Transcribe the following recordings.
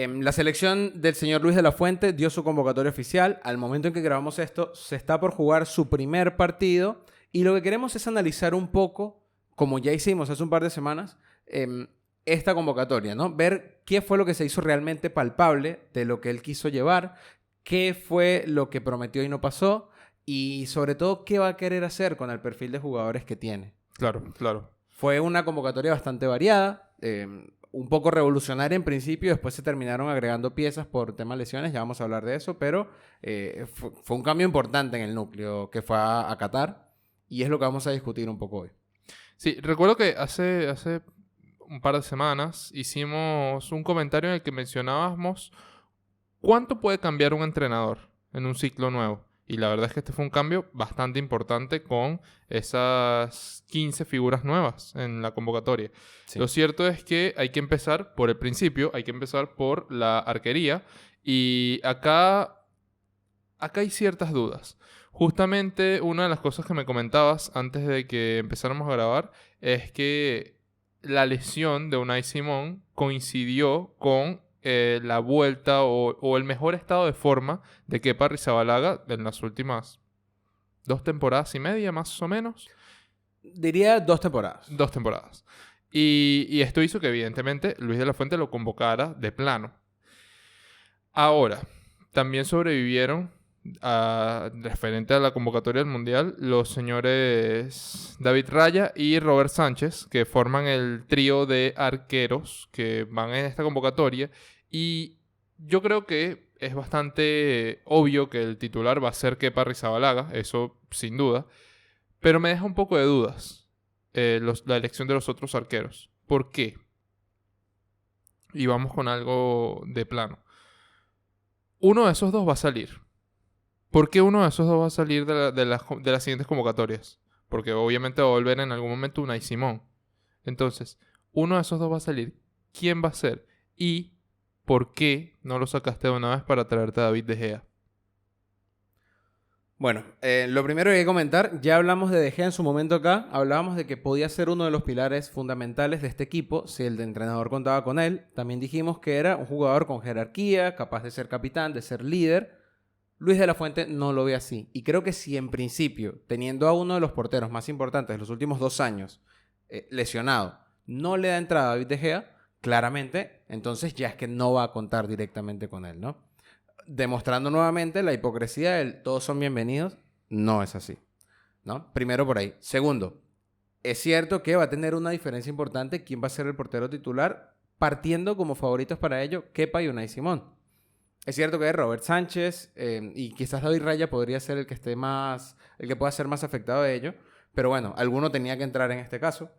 La selección del señor Luis de la Fuente dio su convocatoria oficial. Al momento en que grabamos esto, se está por jugar su primer partido. Y lo que queremos es analizar un poco, como ya hicimos hace un par de semanas, esta convocatoria, ¿no? Ver qué fue lo que se hizo realmente palpable de lo que él quiso llevar, qué fue lo que prometió y no pasó, y sobre todo qué va a querer hacer con el perfil de jugadores que tiene. Claro, claro. Fue una convocatoria bastante variada, un poco revolucionaria en principio, después se terminaron agregando piezas por temas lesiones, ya vamos a hablar de eso, pero fue un cambio importante en el núcleo que fue a Qatar, y es lo que vamos a discutir un poco hoy. Sí, recuerdo que hace un par de semanas hicimos un comentario en el que mencionábamos cuánto puede cambiar un entrenador en un ciclo nuevo. Y la verdad es que este fue un cambio bastante importante con esas 15 figuras nuevas en la convocatoria. Sí. Lo cierto es que hay que empezar por el principio, hay que empezar por la arquería. Y acá hay ciertas dudas. Justamente una de las cosas que me comentabas antes de que empezáramos a grabar es que la lesión de Unai Simón coincidió con la vuelta o el mejor estado de forma de Kepa Arrizabalaga en las últimas 2 temporadas y media, más o menos. Diría 2 temporadas. 2 temporadas. Y esto hizo que, evidentemente, Luis de la Fuente lo convocara de plano. Ahora, también sobrevivieron, referente a la convocatoria del Mundial, los señores David Raya y Robert Sánchez, que forman el trío de arqueros que van en esta convocatoria. Y yo creo que es bastante obvio que el titular va a ser Kepa Arrizabalaga, eso sin duda. Pero me deja un poco de dudas la elección de los otros arqueros. ¿Por qué? Y vamos con algo de plano. Uno de esos dos va a salir. ¿Por qué uno de esos dos va a salir de las siguientes convocatorias? Porque obviamente va a volver en algún momento Unai Simón. Entonces, uno de esos dos va a salir. ¿Quién va a ser? ¿Y por qué no lo sacaste de una vez para traerte a David De Gea? Bueno, lo primero que hay que comentar, ya hablamos de Gea en su momento acá, hablábamos de que podía ser uno de los pilares fundamentales de este equipo si el entrenador contaba con él. También dijimos que era un jugador con jerarquía, capaz de ser capitán, de ser líder. Luis de la Fuente no lo ve así. Y creo que si en principio, teniendo a uno de los porteros más importantes de los últimos 2 años lesionado, no le da entrada a David De Gea, claramente, entonces ya es que no va a contar directamente con él, ¿no? Demostrando nuevamente la hipocresía del todos son bienvenidos, no es así, ¿no? Primero por ahí. Segundo, es cierto que va a tener una diferencia importante quién va a ser el portero titular, partiendo como favoritos para ello Kepa y Unai Simón. Es cierto que Robert Sánchez y quizás David Raya podría ser el que pueda ser más afectado de ello, pero bueno, alguno tenía que entrar en este caso.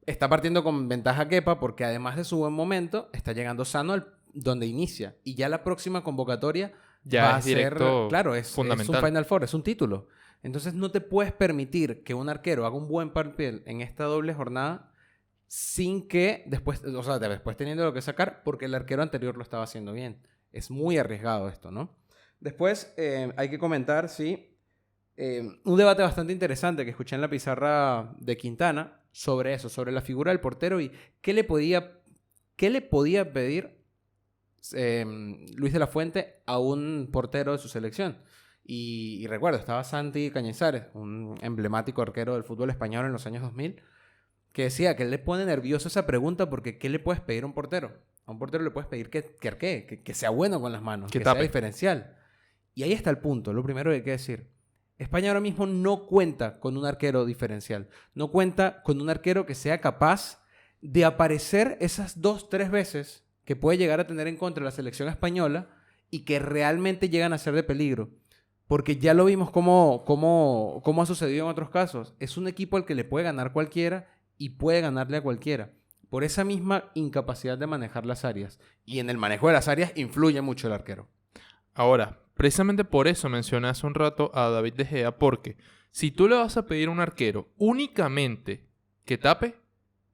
Está partiendo con ventaja Kepa porque además de su buen momento, está llegando sano donde inicia. Y ya la próxima convocatoria ya va a directo, ser... Claro, es un Final Four, es un título. Entonces no te puedes permitir que un arquero haga un buen papel en esta doble jornada sin que después teniendo lo que sacar, porque el arquero anterior lo estaba haciendo bien. Es muy arriesgado esto, ¿no? Después hay que comentar, sí, un debate bastante interesante que escuché en la pizarra de Quintana sobre eso, sobre la figura del portero y qué le podía pedir Luis de la Fuente a un portero de su selección. Y recuerdo, estaba Santi Cañizares, un emblemático arquero del fútbol español en los años 2000, que decía que le pone nervioso esa pregunta porque ¿qué le puedes pedir a un portero? A un portero le puedes pedir que sea bueno con las manos, que sea diferencial. Y ahí está el punto, lo primero que hay que decir. España ahora mismo no cuenta con un arquero diferencial. No cuenta con un arquero que sea capaz de aparecer esas 2-3 veces que puede llegar a tener en contra la selección española y que realmente llegan a ser de peligro. Porque ya lo vimos cómo ha sucedido en otros casos. Es un equipo al que le puede ganar cualquiera y puede ganarle a cualquiera. Por esa misma incapacidad de manejar las áreas. Y en el manejo de las áreas influye mucho el arquero. Ahora, precisamente por eso mencioné hace un rato a David De Gea, porque si tú le vas a pedir a un arquero únicamente que tape,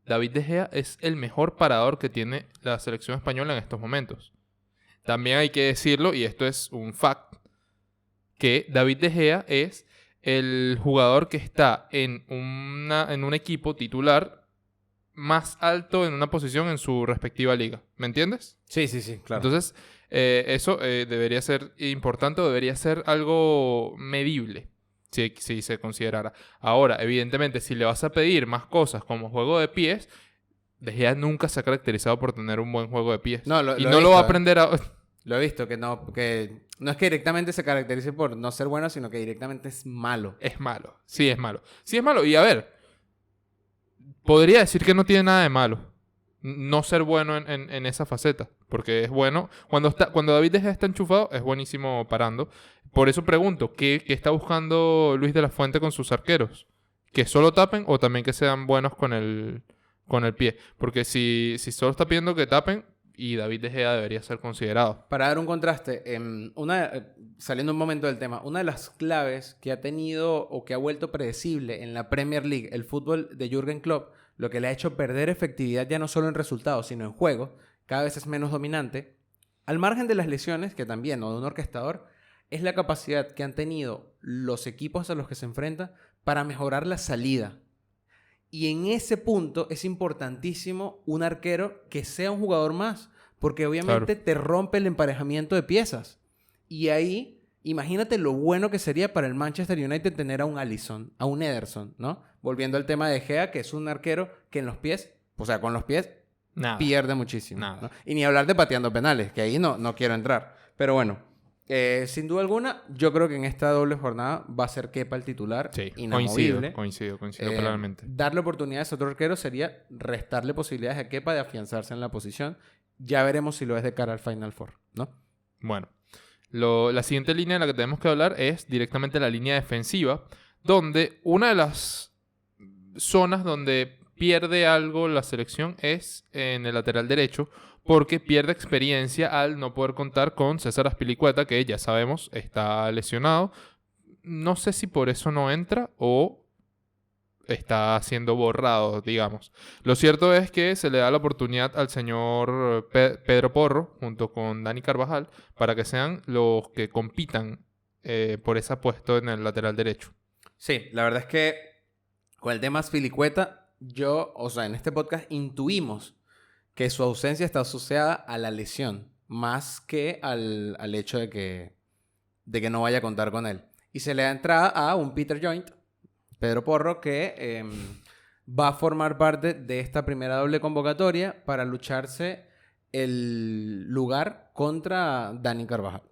David De Gea es el mejor parador que tiene la selección española en estos momentos. También hay que decirlo, y esto es un fact, que David De Gea es el jugador que está en un equipo titular más alto en una posición en su respectiva liga. ¿Me entiendes? Sí, sí, sí, claro. Entonces, eso debería ser importante o debería ser algo medible, si se considerara. Ahora, evidentemente, si le vas a pedir más cosas como juego de pies, De Gea nunca se ha caracterizado por tener un buen juego de pies. No, Y lo he no lo visto, va a ¿eh? aprender a... Lo he visto, que no es que directamente se caracterice por no ser bueno, sino que directamente es malo. Es malo. Sí, es malo. Sí, es malo. Y a ver, podría decir que no tiene nada de malo no ser bueno en esa faceta. Porque es bueno. Cuando David De Gea está enchufado, es buenísimo parando. Por eso pregunto, ¿qué está buscando Luis de la Fuente con sus arqueros? ¿Que solo tapen o también que sean buenos con el pie? Porque si solo está pidiendo que tapen, y David De Gea debería ser considerado. Para dar un contraste, saliendo un momento del tema, una de las claves que ha tenido o que ha vuelto predecible en la Premier League el fútbol de Jürgen Klopp, lo que le ha hecho perder efectividad ya no solo en resultados, sino en juego, cada vez es menos dominante, al margen de las lesiones, que también, o de un orquestador, es la capacidad que han tenido los equipos a los que se enfrenta para mejorar la salida. Y en ese punto es importantísimo un arquero que sea un jugador más, porque obviamente te rompe el emparejamiento de piezas. Y ahí, imagínate lo bueno que sería para el Manchester United tener a un Alisson, a un Ederson, ¿no? Volviendo al tema de Gea, que es un arquero que en los pies, o sea, con los pies, Nada. pierde muchísimo. Nada. ¿No? Y ni hablar de pateando penales, que ahí no quiero entrar. Pero bueno, sin duda alguna, yo creo que en esta doble jornada va a ser Kepa el titular, Sí, inamovible. coincido plenamente. Darle oportunidades a otro arquero sería restarle posibilidades a Kepa de afianzarse en la posición. Ya veremos si lo es de cara al Final Four, ¿no? Bueno, la siguiente línea de la que tenemos que hablar es directamente la línea defensiva, donde una de las zonas donde pierde algo la selección es en el lateral derecho, porque pierde experiencia al no poder contar con César Azpilicueta, que ya sabemos está lesionado. No sé si por eso no entra o está siendo borrado, digamos. Lo cierto es que se le da la oportunidad al señor Pedro Porro, junto con Dani Carvajal, para que sean los que compitan por ese puesto en el lateral derecho. Sí, la verdad es que con el tema Azpilicueta, en este podcast intuimos que su ausencia está asociada a la lesión, más que al hecho de que no vaya a contar con él. Y se le da entrada a un Peter Joint, Pedro Porro, que va a formar parte de esta primera doble convocatoria para lucharse el lugar contra Dani Carvajal.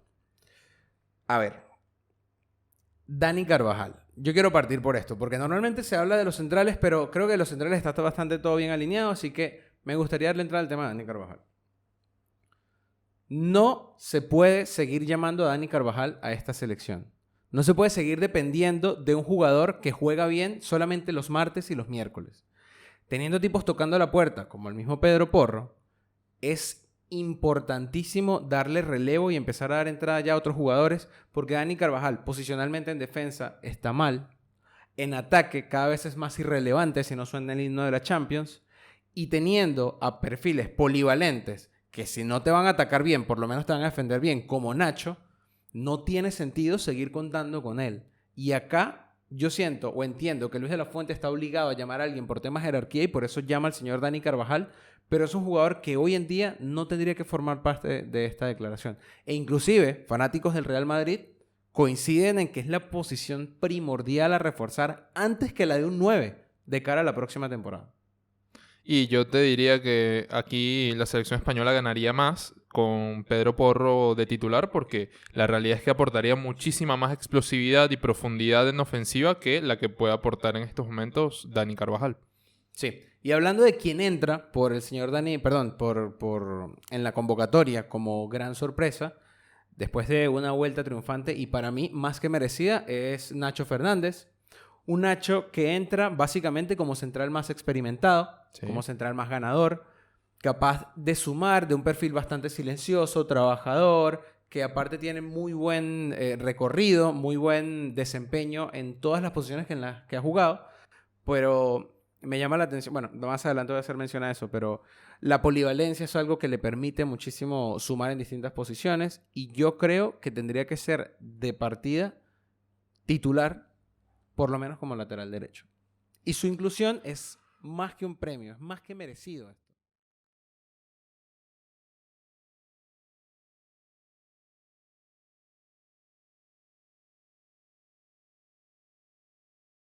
A ver, Dani Carvajal. Yo quiero partir por esto, porque normalmente se habla de los centrales, pero creo que los centrales está bastante todo bien alineado, así que me gustaría darle entrada al tema de Dani Carvajal. No se puede seguir llamando a Dani Carvajal a esta selección. No se puede seguir dependiendo de un jugador que juega bien solamente los martes y los miércoles. Teniendo tipos tocando la puerta, como el mismo Pedro Porro, es importantísimo darle relevo y empezar a dar entrada ya a otros jugadores, porque Dani Carvajal posicionalmente en defensa está mal, en ataque cada vez es más irrelevante si no suena el himno de la Champions, y teniendo a perfiles polivalentes que si no te van a atacar bien, por lo menos te van a defender bien, como Nacho, no tiene sentido seguir contando con él. Y acá yo siento o entiendo que Luis de la Fuente está obligado a llamar a alguien por temas de jerarquía y por eso llama al señor Dani Carvajal, pero es un jugador que hoy en día no tendría que formar parte de esta declaración. E inclusive, fanáticos del Real Madrid coinciden en que es la posición primordial a reforzar antes que la de un 9 de cara a la próxima temporada. Y yo te diría que aquí la selección española ganaría más con Pedro Porro de titular, porque la realidad es que aportaría muchísima más explosividad y profundidad en ofensiva que la que puede aportar en estos momentos Dani Carvajal. Sí, y hablando de quién entra por el señor Dani, en la convocatoria como gran sorpresa, después de una vuelta triunfante y para mí más que merecida, es Nacho Fernández. Un Nacho que entra básicamente como central más experimentado, sí, como central más ganador, capaz de sumar, de un perfil bastante silencioso, trabajador, que aparte tiene muy buen recorrido, muy buen desempeño en todas las posiciones en las que ha jugado, pero me llama la atención, bueno, más adelante voy a hacer mención a eso, pero la polivalencia es algo que le permite muchísimo sumar en distintas posiciones y yo creo que tendría que ser de partida titular, por lo menos como lateral derecho. Y su inclusión es más que un premio, es más que merecido.